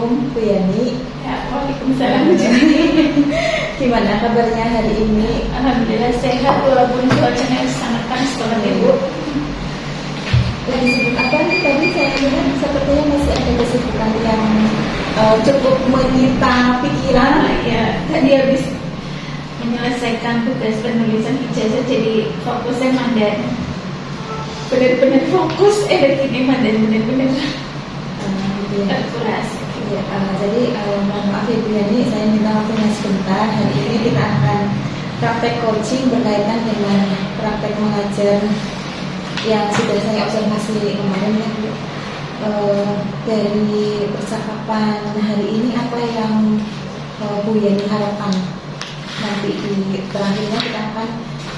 Assalamualaikum Bu Yani. Ya, waalaikumsalam Bu Juni. Gimana kabarnya hari ini? Alhamdulillah sehat walaupun cuacanya sangat panas banget ya Bu. Lagi sibuk apa nih? Tadi saya lihat sepertinya masih ada kesibukan yang cukup menyita pikiran. Ya, tadi habis menyelesaikan tugas penulisan ijazah jadi fokusnya mandan. Benar-benar fokus ini mandan benar-benar terkuras. Ya, jadi mohon maaf ya Bu Yani, saya minta waktunya sebentar. Hari ini kita akan praktek coaching berkaitan dengan praktek mengajar yang sudah saya observasi kemarin ya Bu. Dari percakapan hari ini apa yang Bu Yani harapkan? Nanti di terakhirnya kita akan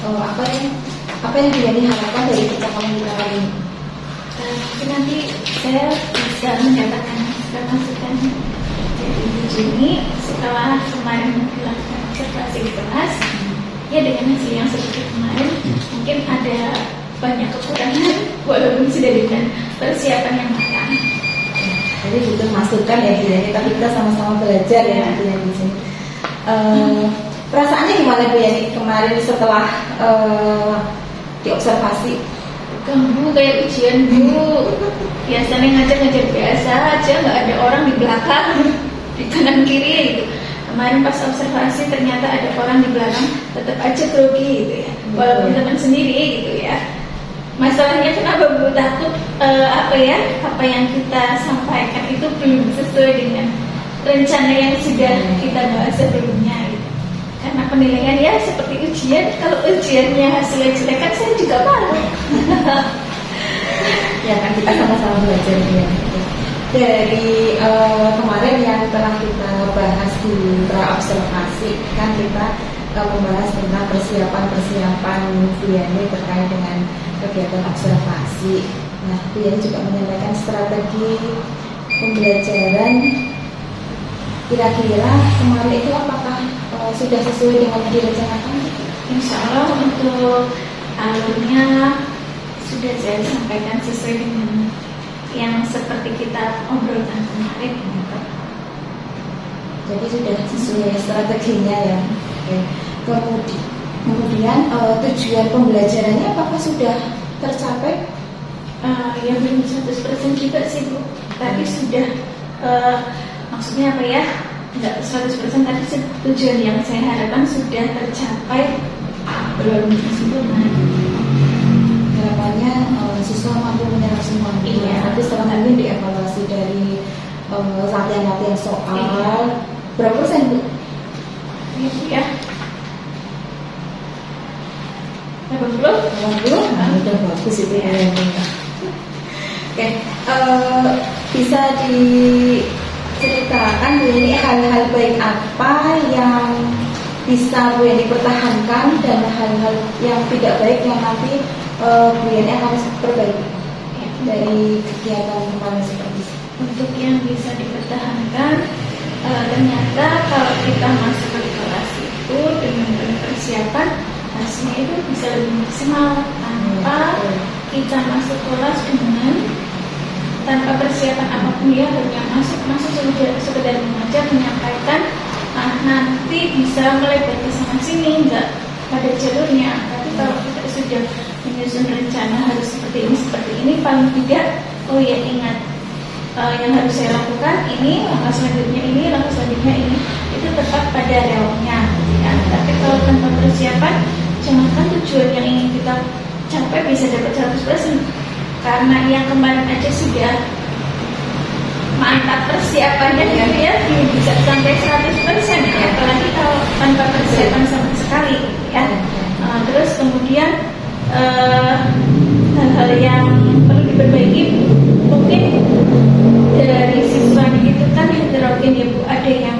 apa yang Bu Yani harapkan dari percakapan kita kali ini? Nanti saya bisa mendapatkan masukan dari Bu Juni setelah kemarin melakukan observasi di kelas. Ya, dengan hasil yang seperti kemarin mungkin ada banyak kekurangan walaupun sudah dengan persiapan yang matang. Jadi butuh masukan ya Bu Yani, tapi kita sama-sama belajar ya Bu Yani di sini. Perasaannya gimana Bu Yani kemarin setelah diobservasi? Kamu kayak ujian Bu. Biasanya ngajar biasa aja, nggak ada orang di belakang, di kanan kiri gitu. Kemarin pas observasi ternyata ada orang di belakang, tetap aja grogi gitu ya. Walaupun teman sendiri gitu ya. Masalahnya kenapa Bu takut apa yang kita sampaikan itu belum sesuai dengan rencana yang sudah kita bahas sebelumnya gitu. Karena penilaian ya seperti ujian, kalau ujiannya hasilnya jelek kan saya juga malu. Ya kan kita sama-sama belajar ya. Dari kemarin yang telah kita bahas di pra-observasi kan kita membahas tentang persiapan Bu Yani terkait dengan kegiatan observasi. Nah, Bu Yani juga menyampaikan strategi pembelajaran. Kira-kira kemarin itu apakah sudah sesuai dengan yang direncanakan? Insya Allah untuk alurnya sudah saya sampaikan sesuai dengan yang seperti kita obrolkan kemarin. Jadi sudah sesuai strateginya ya. Oke. Kemudian tujuan pembelajarannya apakah sudah tercapai? Ya belum 100% juga sih Bu. Tapi sudah maksudnya apa ya? Enggak 100%, tapi tujuan yang saya harapkan sudah tercapai, belum sempurna. Harapannya siswa mampu menyerap semua. Iya. Tapi setelah mungkin dievaluasi dari latihan-latihan soal, berapa persen Bu? Ya. 80? Nah, udah bagus itu ya. Oke, bisa diceritakan Bu Yani hal-hal baik apa yang bisa Bu Yani pertahankan dan hal-hal yang tidak baik yang nanti Bu Yani akan perbaiki dari kegiatan kemarin seperti itu. Untuk yang bisa dipertahankan, ternyata kalau kita masuk ke kelas itu dengan penuh persiapan, hasilnya itu bisa lebih maksimal tanpa kita masuk kelas dengan tanpa persiapan apapun ya, hanya masuk sekedar mengajar, menyampaikan, nanti bisa melebar ke sana sini, enggak pada jalurnya. Tapi kalau kita sudah menyusun rencana harus seperti ini, paling tidak ingat yang harus saya lakukan ini, langkah selanjutnya ini, langkah selanjutnya ini, itu tetap pada relnya ya. Tapi kalau tanpa persiapan, jangankan tujuan yang ingin kita capai bisa dapat 100%, karena yang kemarin aja sudah mantap persiapannya gitu ya, bisa sampai 100% ya, apalagi kalau tanpa persiapan sama sekali ya. Terus kemudian hal-hal yang perlu diperbaiki mungkin dari siswanya itu kan heterogen ya Bu, ada yang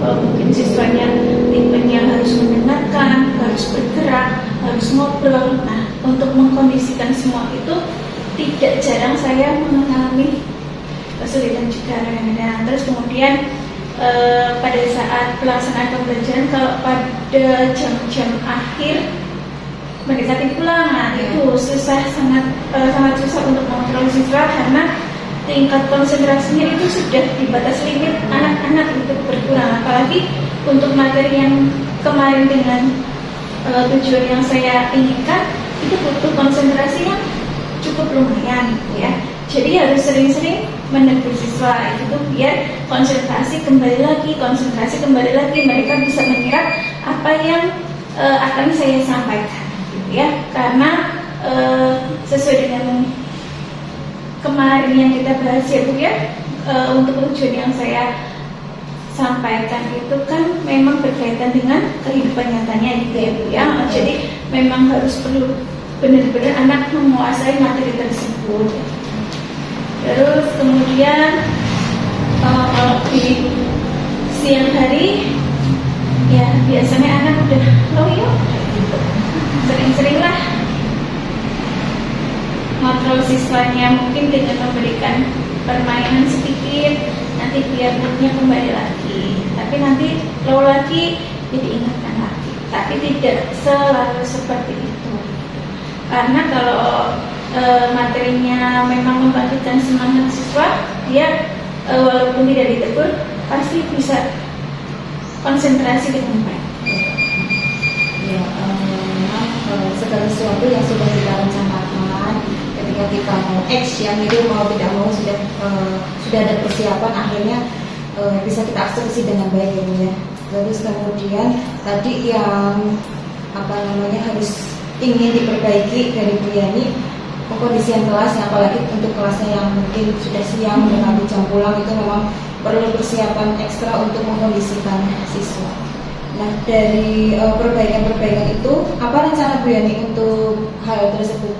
mungkin siswanya tipenya harus mendengarkan, harus bergerak, harus ngobrol. Nah, untuk mengkondisikan semua itu tidak jarang saya mengalami kesulitan juga kadang-kadang. Terus kemudian pada saat pelaksanaan pembelajaran, kalau pada jam-jam akhir mendekati pulang, itu susah, sangat susah untuk mengontrol siswa karena tingkat konsentrasinya itu sudah di batas limit anak-anak itu berkurang, apalagi untuk materi yang kemarin dengan tujuan yang saya inginkan itu butuh konsentrasi yang cukup lumayan ya. Jadi harus sering-sering menegur siswa itu biar konsentrasi kembali lagi, mereka bisa menyerap apa yang akan saya sampaikan gitu ya. Karena sesuai dengan kemarin yang kita bahas ya Bu ya, untuk tujuan yang saya sampaikan itu kan memang berkaitan dengan kehidupan nyatanya gitu ya Bu ya. Jadi memang harus perlu benar-benar anak menguasai materi tersebut. Terus kemudian kalau di siang hari ya biasanya anak udah loyo gitu. Sering-seringlah kontrol siswanya, mungkin dengan memberikan permainan sedikit, nanti biar moodnya kembali lagi. Tapi nanti low lagi, jadi ingatkan lagi. Tapi tidak selalu seperti itu. Karena kalau materinya memang membangkitkan semangat siswa, dia walaupun tidak ditegur, pasti bisa konsentrasi dengan baik. Ya, memang segala sesuatu yang sudah kita rencanakan, ketika kita mau action itu mau tidak mau sudah ada persiapan, akhirnya bisa kita eksekusi dengan baik ya. Terus kemudian tadi yang harus ingin diperbaiki dari Bu Yani, kondisian kelasnya, apalagi untuk kelasnya yang mungkin sudah siang mendekati jam pulang, itu memang perlu persiapan ekstra untuk mengkondisikan siswa. Nah, dari perbaikan-perbaikan itu, apa rencana Bu Yani untuk hal tersebut?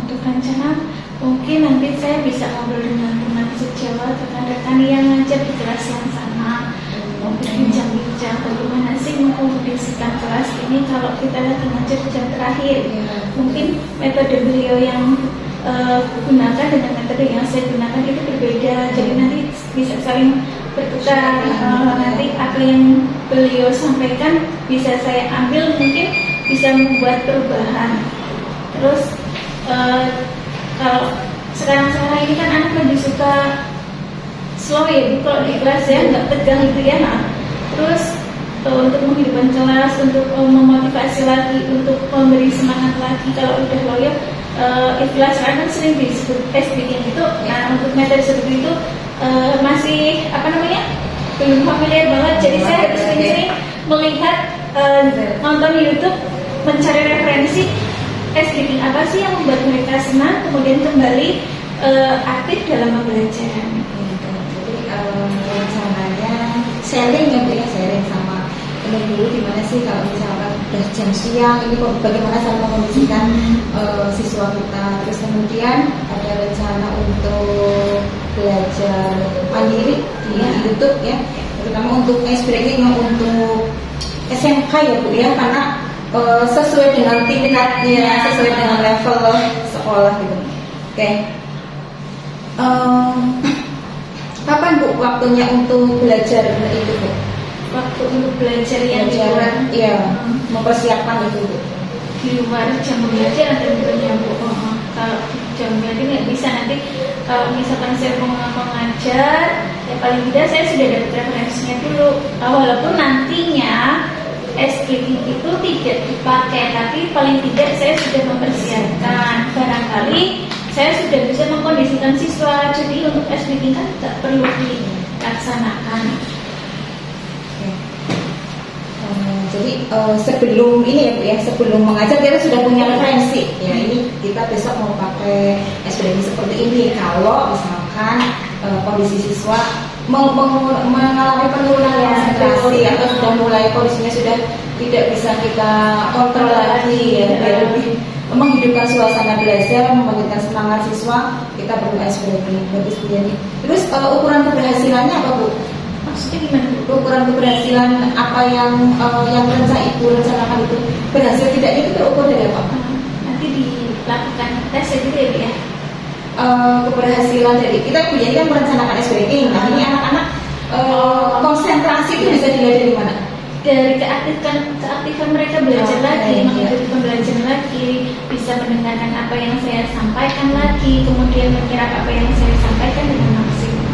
Untuk rencana, mungkin nanti saya bisa ngobrol dengan teman sejawat, rekan-rekan yang ngajar di kelas yang sama, berbincang-bincang bagaimana sih mengkondisikan kelas ini kalau kita lagi ngajar jam terakhir. Mungkin metode beliau yang gunakan dengan metode yang saya gunakan itu berbeda, jadi nanti bisa saling bertukar. Nanti apa yang beliau sampaikan bisa saya ambil, mungkin bisa membuat perubahan. Terus kalau sekarang ini kan anak lebih suka slow ya Bu, kalau di kelas ya nggak tegang gitu ya. Terus untuk menghidupkan kelas, untuk memotivasi lagi, untuk memberi semangat lagi kalau udah loyo, ikhlas kan sering disebut SBI gitu. Nah, untuk metode seperti itu masih belum familiar banget. Jadi saya harus sering-sering melihat, nonton YouTube, mencari referensi SBI apa sih yang membuat mereka senang, kemudian kembali aktif dalam pembelajaran. Rencananya sharing sama teman dulu, gimana sih kalau misalkan udah jam siang ini bagaimana cara mengkondisikan siswa kita. Terus kemudian ada rencana untuk belajar mandiri di YouTube ya, terutama untuk ice breaking untuk SMK ya Bu ya, karena sesuai dengan tingkatnya, sesuai dengan level sekolah gitu. Oke. Kapan Bu waktunya untuk belajar itu Bu? Waktu untuk belajar yang di luar, mempersiapkan itu Bu. Di luar jam belajar ada tentunya Bu. Kalau jam belajar nggak bisa, nanti kalau misalkan saya mau mengajar, ya paling tidak saya sudah dapat referensinya dulu. Walaupun nantinya SKT itu tidak dipakai, tapi paling tidak saya sudah mempersiapkan. Barangkali saya sudah bisa mengkondisikan siswa, jadi untuk SBK kan tidak perlu dilaksanakan. Jadi sebelum ini ya Bu ya, sebelum mengajar kita sudah punya referensi. Ya ini kita besok mau pakai SBK seperti ini. Kalau misalkan kondisi siswa mengalami penurunan konsentrasi atau sudah mulai kondisinya sudah tidak bisa kita kontrol lagi ya, biar lebih menghidupkan suasana belajar, membangkitkan semangat siswa, kita perlu SBK. Terus ukuran keberhasilannya apa Bu? Maksudnya gimana Bu? Ukuran keberhasilan apa yang Ibu rencanakan itu berhasil tidaknya itu terukur dari apa? Nanti dilakukan tes gitu ya Bu ya. Keberhasilan dari kita Bu jadi kan merencanakan SBK. Nah ini anak-anak konsentrasi itu bisa dilihat dari mana? dari keaktifan mereka belajar lagi, mengikuti pembelajaran lagi, bisa mendengarkan apa yang saya sampaikan lagi, kemudian menyerap apa yang saya sampaikan dengan maksimal.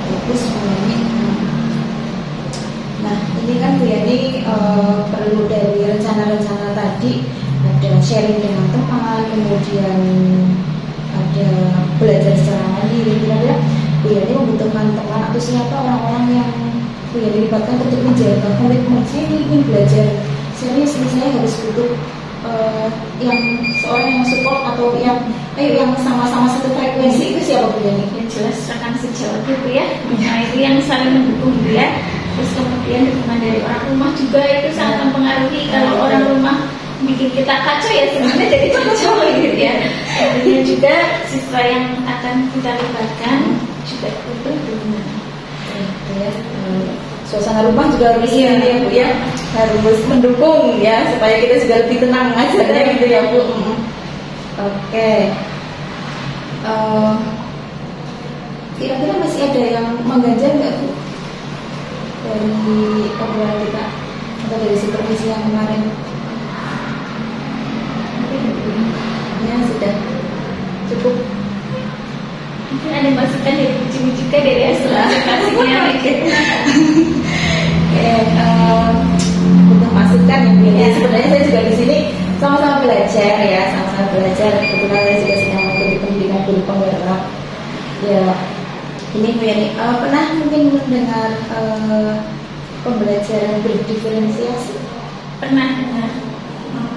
Bagus semuanya. Nah, ini kan Bu Yani perlu dari rencana-rencana tadi, ada sharing dengan teman, kemudian ada belajar secara mandiri. Kira-kira Bu Yani membutuhkan teman atau siapa orang-orang yang Bu Yani libatkan untuk menjaga komitmen saya ingin belajar serius, saya harus butuh yang seorang yang support atau yang sama-sama satu frekuensi, itu siapa Bu Yani? Yang jelas rekan sejawat itu ya, nah itu yang saling mendukung ya. Terus kemudian dukungan dari orang rumah juga itu sangat mempengaruhi. Kalau orang rumah bikin kita kacau ya sebenarnya jadi kacau gitu ya. Kemudian juga siswa yang akan kita libatkan juga butuh dukungan. Ya, suasana rumah juga harus ya Bu ya, harus mendukung ya supaya kita juga lebih tenang mengajarnya gitu ya Bu. Oke. Kira-kira masih ada yang mengganjal nggak Bu dari obrolan kita atau dari supervisi yang kemarin? Ya sudah cukup. Mungkin ada masukan dari Cici juga dari hasil aplikasinya. Untuk masukan yang pilih. Sebenarnya saya juga di sini sama-sama belajar ya, sama-sama belajar. Kebetulan saya juga sedang mengikuti pendidikan guru penggerak. Ya, ini Bu Yani pernah mungkin mendengar pembelajaran berdiferensiasi? Pernah dengar.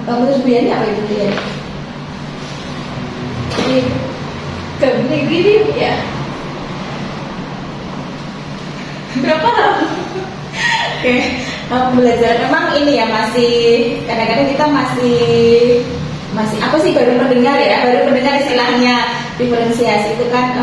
Menurut Bu Yani apa itu Bu Yani? Gabung gini ya. Berapa hal? Oke, pembelajaran memang ini ya masih kadang-kadang kita masih apa sih baru mendengar istilahnya diferensiasi itu kan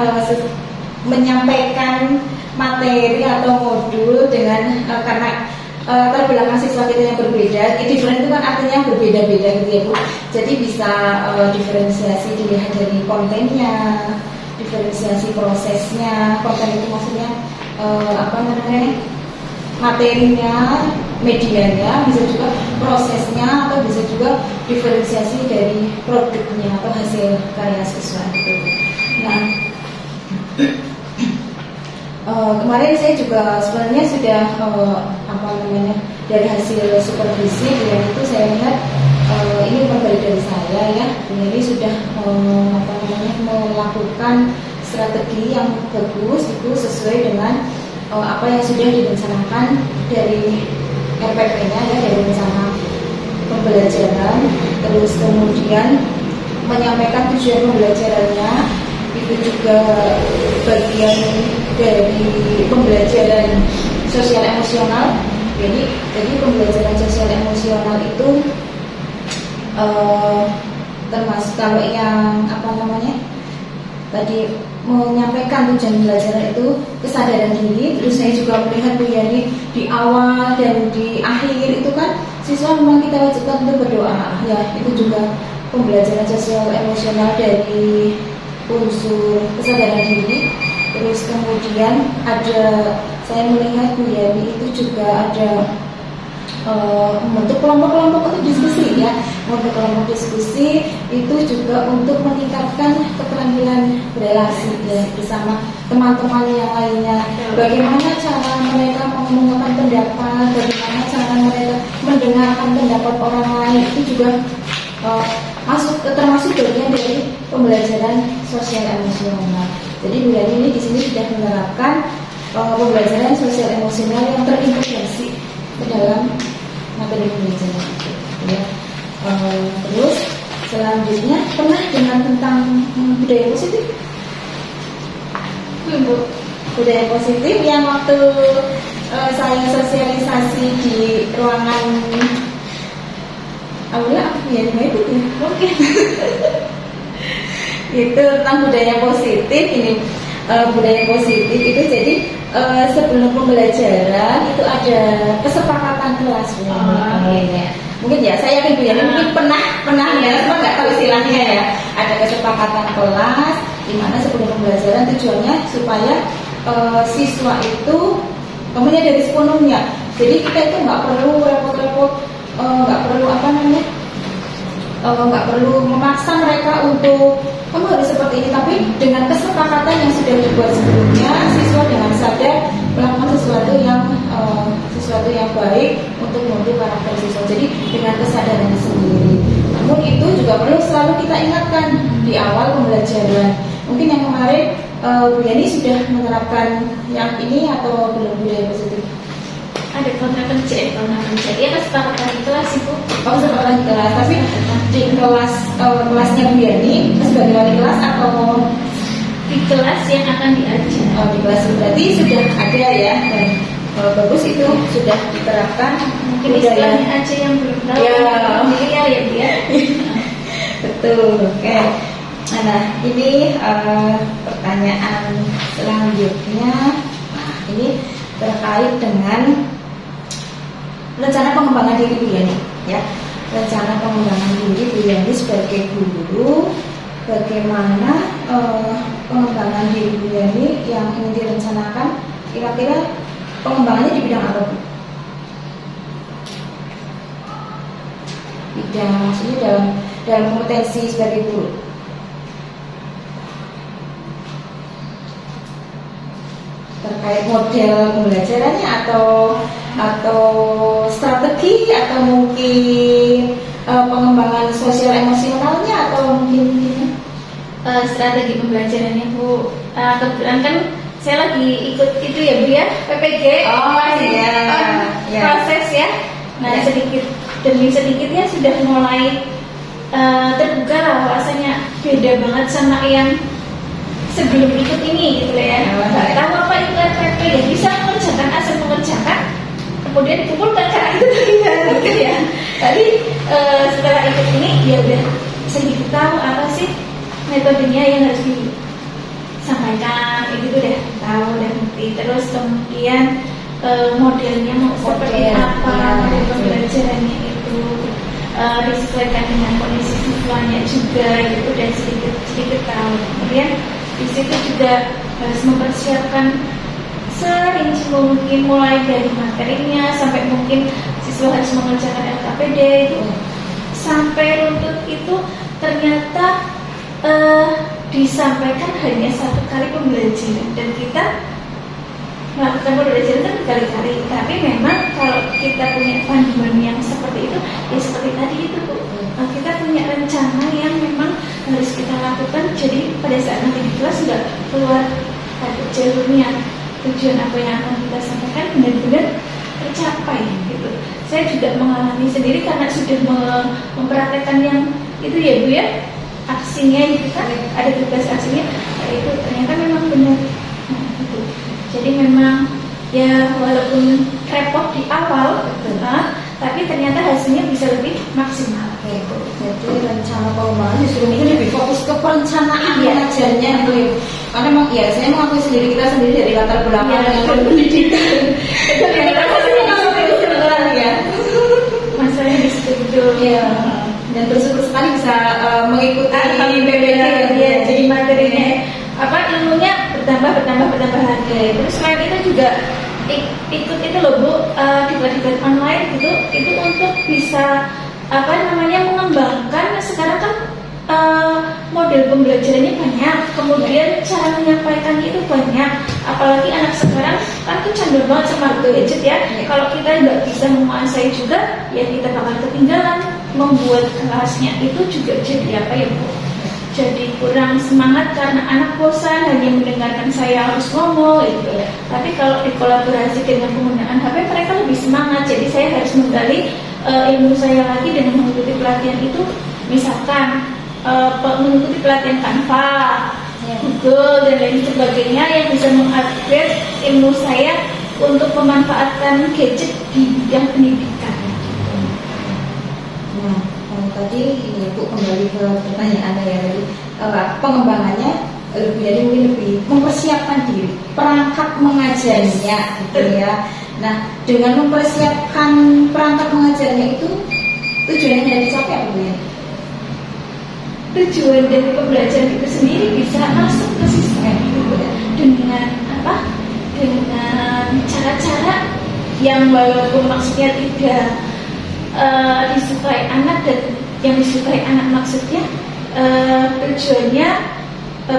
menyampaikan materi atau modul dengan karena latar belakang siswa kita yang berbeda. Different itu kan artinya yang berbeda-beda gitu ya Bu. Jadi bisa diferensiasi dilihat dari kontennya, diferensiasi prosesnya. Konten itu maksudnya materinya, medianya, bisa juga prosesnya, atau bisa juga diferensiasi dari produknya atau hasil karya siswa itu. Nah, kemarin saya juga sebenarnya sudah dari hasil supervisi dan itu saya lihat ini bukan dari saya ya, ini sudah melakukan strategi yang bagus itu sesuai dengan apa yang sudah direncanakan dari RPP-nya ya, dari rencana pembelajaran, terus kemudian menyampaikan tujuan pembelajarannya itu juga bagian dari pembelajaran sosial emosional. Jadi pembelajaran sosial emosional itu termasuk kalau yang tadi menyampaikan tujuan pembelajaran itu kesadaran diri. Terus saya juga melihat Bu Yani di awal dan di akhir itu kan siswa memang kita wajibkan untuk berdoa ya, itu juga pembelajaran sosial emosional dari unsur kesadaran diri. Terus kemudian saya melihat Bu Yani itu juga ada membentuk kelompok-kelompok untuk diskusi ya. Untuk kelompok diskusi itu juga untuk meningkatkan keterampilan berelasi ya, bersama teman-teman yang lainnya. Bagaimana cara mereka mengungkapkan pendapat, bagaimana cara mereka mendengarkan pendapat orang lain, itu juga termasuk bagian dari pembelajaran sosial emosional. Jadi Bu Yani ini di sini sudah menerapkan pembelajaran sosial emosional yang terintegrasi ke dalam materi pembelajaran. Ya. Terus selanjutnya pernah dengar tentang budaya positif? Budaya positif yang waktu saya sosialisasi di ruangan aula ya itu mungkin itu tentang budaya positif ini. Budaya positif itu jadi sebelum pembelajaran itu ada kesepakatan kelas. Mungkin ya saya yakin Bu Yani mungkin pernah ya, cuma nggak tahu istilahnya ya. Ada kesepakatan kelas di mana sebelum pembelajaran tujuannya supaya siswa itu umpamanya dari sepenuhnya. Jadi kita itu nggak perlu repot-repot, nggak perlu nggak perlu memaksa mereka untuk kamu harus seperti ini, tapi dengan kesepakatan yang sudah dibuat sebelumnya, siswa dengan sadar melakukan sesuatu yang baik untuk membentuk karakter siswa. Jadi dengan kesadaran sendiri. Namun itu juga perlu selalu kita ingatkan di awal pembelajaran. Mungkin yang kemarin Bu Yani sudah menerapkan yang ini atau belum, budaya positif? Ada kontrak kerja, ya kesepakatan di kelas Ibu. Oh, kesepakatan di kelas, tapi di kelasnya Bu Yani sebagai wali kelas atau Di kelas yang akan diajar. oh, di kelas berarti sudah ada ya, dan bagus itu sudah diterapkan. Mungkin budaya. istilahnya aja yang belum tahu. Ya. Familiar ya Bu ya. Betul, oke. Nah, ini pertanyaan selanjutnya. Nah, ini terkait dengan rencana pengembangan diri Bu Yani, ya. Rencana pengembangan diri Bu Yani sebagai guru, bagaimana pengembangan diri Bu Yani yang ingin direncanakan, kira-kira pengembangannya di bidang apa Bu? Bidang maksudnya dalam kompetensi sebagai guru. Terkait model pembelajarannya atau strategi atau mungkin pengembangan sosial emosionalnya atau mungkin Strategi pembelajarannya Bu. Kebetulan kan saya lagi ikut itu ya Bu ya, PPG. Oh, masih iya. Iya. proses ya. Nah, Iya. sedikit demi sedikitnya sudah mulai terbuka lah rasanya beda banget sama yang sebelum ikut ini gitu ya. Oh, Nggak iya. tahu apa itu RPP ya, bisa mengerjakan asal mengerjakan, kemudian dikumpulkan cara itu gimana gitu ya. Tadi setelah ikut ini ya udah sedikit tahu apa sih metodenya yang harus disampaikan, itu udah tahu dan ngerti. Terus kemudian modelnya mau seperti Model, apa, ya, model betul. pembelajarannya itu disesuaikan dengan kondisi siswanya juga, itu udah sedikit tahu. Kemudian di situ juga harus mempersiapkan serinci mungkin, mulai dari materinya sampai mungkin siswa harus mengerjakan LKPD itu sampai runtut itu ternyata disampaikan hanya satu kali pembelajaran, dan kita melakukan pembelajaran kan berkali-kali. Tapi memang kalau kita punya panduan yang seperti itu, ya seperti tadi itu Bu, kita punya rencana yang memang harus kita lakukan. Jadi pada saat nanti di kelas sudah keluar ada jalurnya, tujuan apa yang akan kita sampaikan benar-benar tercapai gitu. Saya juga mengalami sendiri karena sudah mempraktekkan yang itu ya Bu ya, aksinya gitu kan, ada tugas aksinya, itu ternyata memang benar. Nah, gitu. Jadi memang ya walaupun repot di awal, tapi ternyata hasilnya bisa lebih maksimal. Gitu. Jadi rencana pengembangan justru mungkin lebih fokus ke perencanaan Iya. mengajarnya gitu ya. Karena memang ya saya mengakui sendiri, kita sendiri dari latar belakang Iya. yang berpendidikan. Itu kita pasti nggak ya. Masalahnya di situ betul. Iya. Dan bersyukur sekali bisa mengikuti PPG. Ya, jadi materinya apa, ilmunya bertambah lagi. Terus selain itu juga ikut itu loh Bu, debat-debat online gitu, itu untuk bisa apa namanya mengembangkan. Sekarang kan model pembelajarannya banyak, kemudian cara menyampaikannya itu banyak. Apalagi anak sekarang kan tuh condong banget sama gadget ya. Kalau kita nggak bisa menguasai juga, ya kita bakal ketinggalan. Membuat kelasnya itu juga jadi apa ya Bu? Jadi kurang semangat karena anak bosan hanya mendengarkan saya harus ngomong gitu. Tapi kalau dikolaborasi dengan penggunaan HP, mereka lebih semangat. Jadi saya harus menggali ilmu saya lagi dengan mengikuti pelatihan itu. Misalkan mengikuti pelatihan Canva, Google dan lain sebagainya yang bisa mengupgrade ilmu saya untuk memanfaatkan gadget di bidang pendidikan. Nah, tadi ini Bu kembali ke pertanyaan ya tadi, pengembangannya mungkin lebih mempersiapkan diri, perangkat mengajarnya gitu ya. Nah, dengan mempersiapkan perangkat mengajarnya itu tujuannya dari dicapai apa Bu ya? Tujuan dari pembelajaran itu sendiri bisa masuk ke sistem gitu, dengan apa? Dengan cara cara-cara yang walaupun maksudnya tidak disukai anak dan yang disukai anak maksudnya tujuannya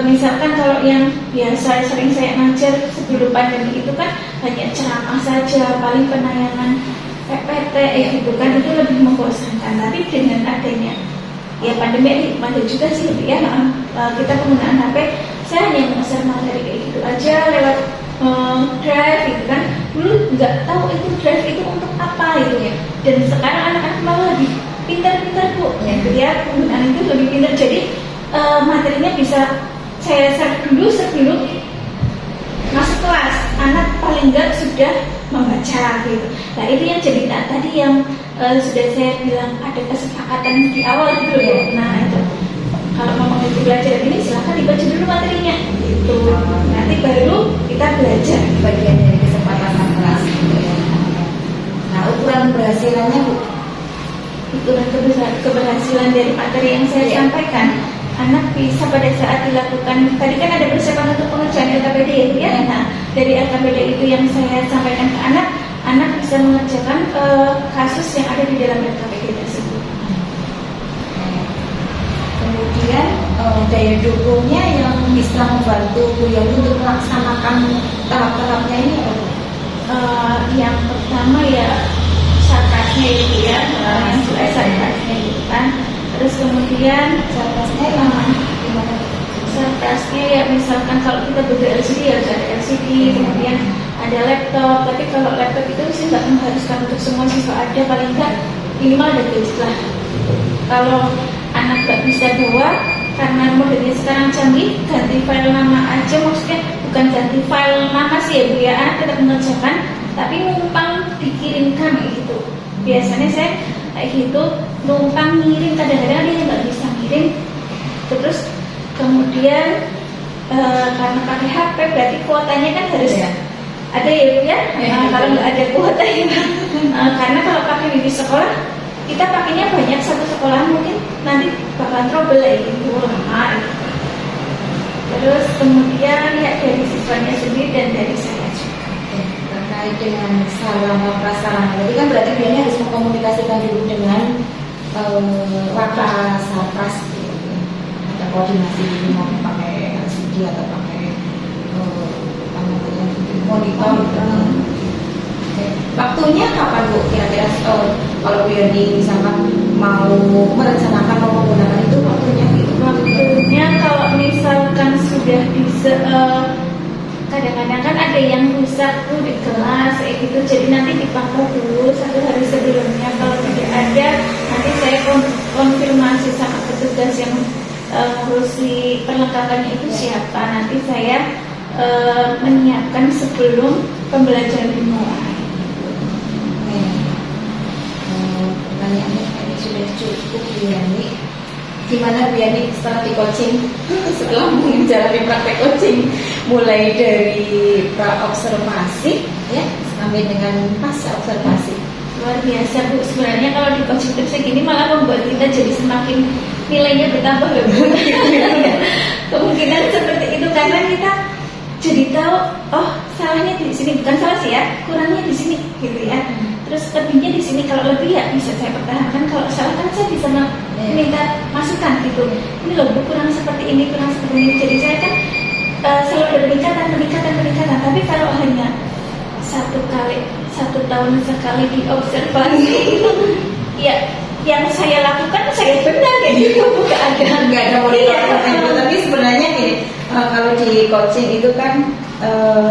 misalkan kalau yang biasa sering saya ngajar sebelum pandemi itu kan hanya ceramah saja, paling penayangan PPT gitu kan, itu lebih membosankan. Tapi dengan adanya ya pandemi ini ada juga sih ya, kita penggunaan HP, saya hanya nge-share materi kayak gitu aja lewat drive gitu kan. Dulu nggak tahu itu drive itu untuk apa gitu ya, dan sekarang anak-anak malah lebih pintar-pintar bu ya, dia penggunaan itu lebih pintar. Jadi materinya bisa saya share dulu sebelum masuk kelas, anak paling enggak sudah membaca gitu. Nah itu yang jadi tadi yang sudah saya bilang ada kesepakatan di awal gitu ya. Nah itu kalau mau mengikuti belajar ini silahkan dibaca dulu materinya gitu. Nanti baru kita belajar bagian dari kesempatan kelas gitu ya. Nah ukuran keberhasilannya Bu, ukuran keberhasilan dari materi yang saya sampaikan, anak bisa pada saat dilakukan, tadi kan ada persiapan untuk pengerjaan LKPD ya. Nah dari LKPD itu yang saya sampaikan ke anak, anak bisa mengerjakan kasus yang ada di dalam LKPD tersebut. Kemudian daya dukungnya yang bisa membantu Bu Yani untuk melaksanakan tahap-tahapnya ini apa Bu? Yang pertama ya sarkasnya itu ya, yang sudah sarkasnya itu kan. Terus kemudian Sarkasnya gimana? sarkasnya ya misalkan kalau kita beli LCD ya harus ada LCD, kemudian ada laptop. Tapi kalau laptop itu sih nggak mengharuskan untuk semua siswa ada, paling nggak minimal ada gadget lah. Kalau anak nggak bisa bawa karena modelnya sekarang canggih, ganti file nama aja, maksudnya bukan ganti file nama sih ya Bu ya, anak tetap mengerjakan tapi numpang dikirimkan gitu. Biasanya saya kayak gitu, numpang ngirim, kadang-kadang dia nggak bisa ngirim. Terus kemudian karena pakai HP berarti kuotanya kan harus ada ya Bu ya. Kalau nggak ada kuotanya karena kalau pakai di sekolah kita pakainya banyak, satu sekolah mungkin nanti bakalan trouble ya gitu lama. Terus kemudian ya dari siswanya sendiri dan dari saya juga. Terkait dengan sarana prasarana, tadi kan berarti Bu Yani harus mengkomunikasikan dulu dengan Waka Sarpras gitu. Ada koordinasi dulu mau pakai LCD atau pakai monitor gitu. Waktunya kapan Bu kira-kira kalau Bu Yani misalkan mau merencanakan mau menggunakan itu waktunya gitu? Waktunya kalau misalkan sudah bisa kadang-kadang kan ada yang rusak tuh di kelas kayak gitu, jadi nanti dipantau dulu satu hari sebelumnya. Kalau tidak ada, nanti saya konfirmasi sama petugas yang ngurusi perlengkapannya itu siapa. Nanti saya menyiapkan sebelum pembelajaran dimulai. Pertanyaannya kayaknya sudah cukup Bu Yani. Gimana Bu Yani setelah di coaching, setelah menjalani praktek coaching, mulai dari pra-observasi ya sampai dengan pasca observasi? Luar biasa Bu, sebenarnya kalau di coaching tips segini malah membuat kita jadi semakin nilainya bertambah ya Bu. Kemungkinan seperti itu karena kita jadi tahu, oh salahnya di sini, bukan salah sih ya, kurangnya di sini gitu ya. Terus lebihnya di sini, kalau lebih ya bisa saya pertahankan, kalau salah kan saya bisa minta masukan gitu. Ini loh Bu, kurang seperti ini, kurang seperti ini. Jadi saya kan selalu ada peningkatan. Tapi kalau hanya satu tahun sekali diobservasi itu ya yang saya lakukan saya benar kayak gitu, nggak ada monitor itu. Tapi sebenarnya gini, kalau di coaching itu kan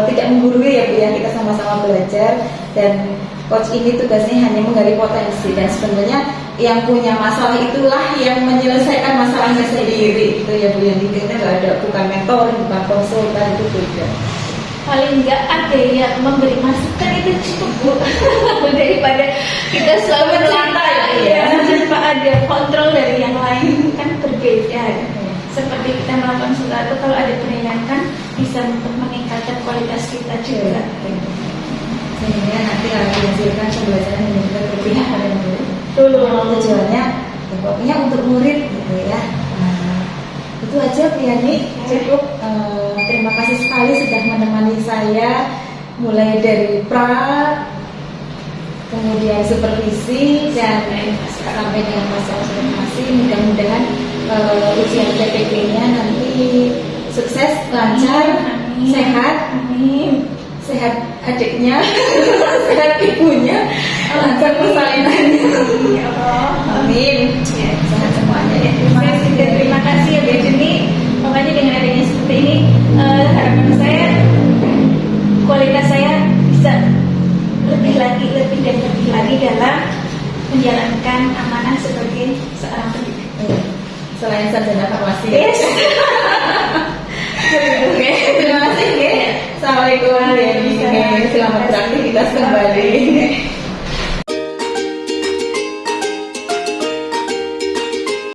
tidak menggurui ya Bu ya, kita sama-sama belajar, dan coach ini tugasnya hanya menggali potensi, dan sebenarnya yang punya masalah itulah yang menyelesaikan masalahnya sendiri itu ya Bu ya. Kita nggak ada, bukan mentor, bukan konsultan, itu beda. Paling nggak ada yang memberi masukan itu cukup Bu. Daripada kita selalu cerita ya, tanpa ada kontrol dari yang lain kan berbeda. Seperti kita melakukan sesuatu, kalau ada penilaian kan bisa untuk meningkatkan kualitas kita juga. Sehingga nanti kalau dihasilkan pembelajaran yang juga berbeda pada murid. Tujuannya ya pokoknya untuk murid gitu ya. Itu aja Bu Yani, cukup. Terima kasih sekali sudah menemani saya mulai dari pra, kemudian supervisi dan sampai dengan masa observasi. Mudah-mudahan ujian PPP-nya nanti sukses, lancar, Amin. sehat, Amin. sehat adiknya, sehat ibunya, lancar persalinannya. Ya Allah. Amin. Ya. Sehat semuanya ya. Terima kasih ya Bu Juni. Pokoknya dengan adanya seperti ini, harapan saya kualitas saya bisa lebih dan lebih lagi dalam menjalankan amanah sebagai seorang pendidik. Selain sarjana farmasi. Yes. Oke, terima kasih ya. Assalamualaikum. Waalaikumsalam. Selamat beraktivitas kembali.